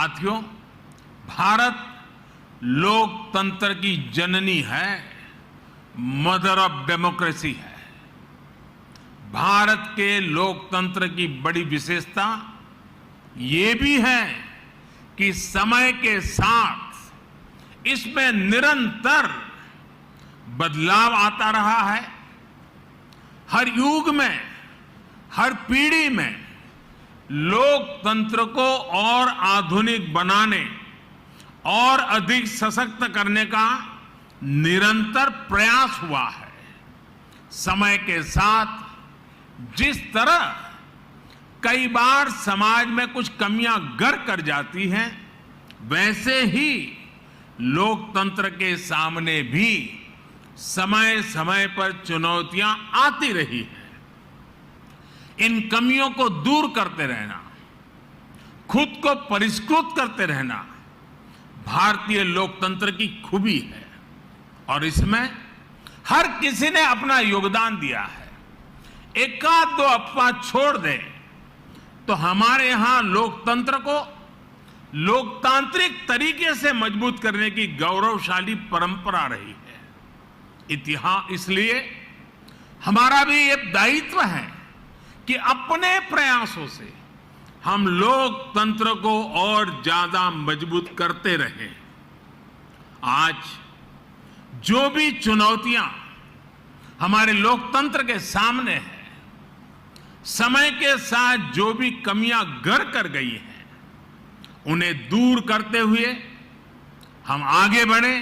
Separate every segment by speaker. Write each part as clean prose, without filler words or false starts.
Speaker 1: साथियों, भारत लोकतंत्र की जननी है, मदर ऑफ डेमोक्रेसी है। भारत के लोकतंत्र की बड़ी विशेषता ये भी है कि समय के साथ इसमें निरंतर बदलाव आता रहा है। हर युग में, हर पीढ़ी में लोकतंत्र को और आधुनिक बनाने और अधिक सशक्त करने का निरंतर प्रयास हुआ है। समय के साथ जिस तरह कई बार समाज में कुछ कमियां घर कर जाती हैं, वैसे ही लोकतंत्र के सामने भी समय समय पर चुनौतियां आती रही हैं। इन कमियों को दूर करते रहना, खुद को परिष्कृत करते रहना भारतीय लोकतंत्र की खूबी है और इसमें हर किसी ने अपना योगदान दिया है। एकाध दो अफवाह छोड़ दें तो हमारे यहां लोकतंत्र को लोकतांत्रिक तरीके से मजबूत करने की गौरवशाली परंपरा रही है। इतिहास इसलिए हमारा भी ये दायित्व है कि अपने प्रयासों से हम लोकतंत्र को और ज्यादा मजबूत करते रहें। आज जो भी चुनौतियां हमारे लोकतंत्र के सामने हैं, समय के साथ जो भी कमियां घर कर गई हैं, उन्हें दूर करते हुए हम आगे बढ़े।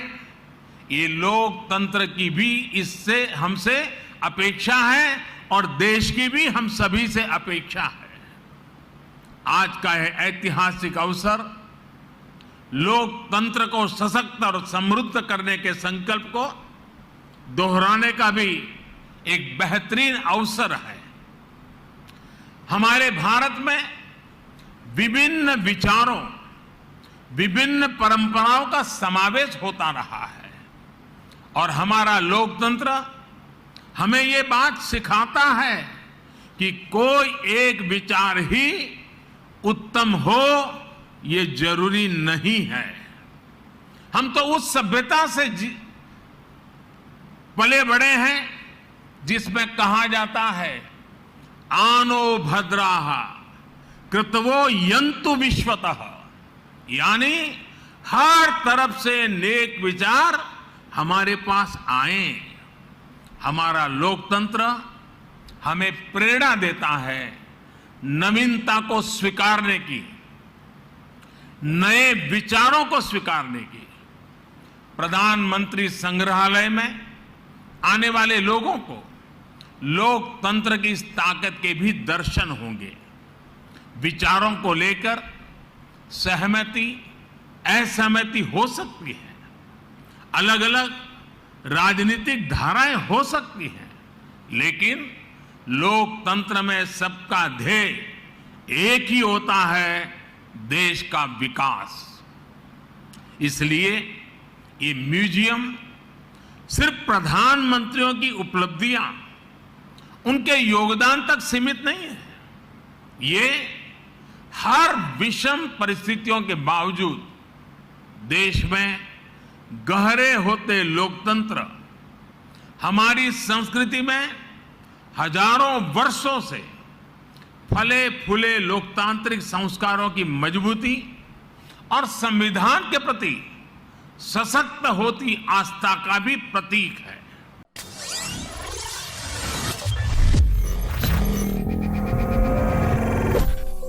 Speaker 1: ये लोकतंत्र की भी इससे हमसे अपेक्षा है और देश की भी हम सभी से अपेक्षा है। आज का यह ऐतिहासिक अवसर लोकतंत्र को सशक्त और समृद्ध करने के संकल्प को दोहराने का भी एक बेहतरीन अवसर है। हमारे भारत में विभिन्न विचारों, विभिन्न परंपराओं का समावेश होता रहा है और हमारा लोकतंत्र हमें ये बात सिखाता है कि कोई एक विचार ही उत्तम हो ये जरूरी नहीं है। हम तो उस सभ्यता से पले बड़े हैं जिसमें कहा जाता है, आनो भद्राः कृतवो यन्तु विश्वतः, यानी हर तरफ से नेक विचार हमारे पास आए। हमारा लोकतंत्र हमें प्रेरणा देता है नवीनता को स्वीकारने की, नए विचारों को स्वीकारने की। प्रधानमंत्री संग्रहालय में आने वाले लोगों को लोकतंत्र की इस ताकत के भी दर्शन होंगे। विचारों को लेकर सहमति, असहमति हो सकती है, अलग अलग राजनीतिक धाराएं हो सकती हैं, लेकिन लोकतंत्र में सबका ध्येय एक ही होता है, देश का विकास। इसलिए ये म्यूजियम सिर्फ प्रधानमंत्रियों की उपलब्धियां, उनके योगदान तक सीमित नहीं है। ये हर विषम परिस्थितियों के बावजूद देश में गहरे होते लोकतंत्र, हमारी संस्कृति में हजारों वर्षों से फले फूले लोकतांत्रिक संस्कारों की मजबूती और संविधान के प्रति सशक्त होती आस्था का भी प्रतीक है।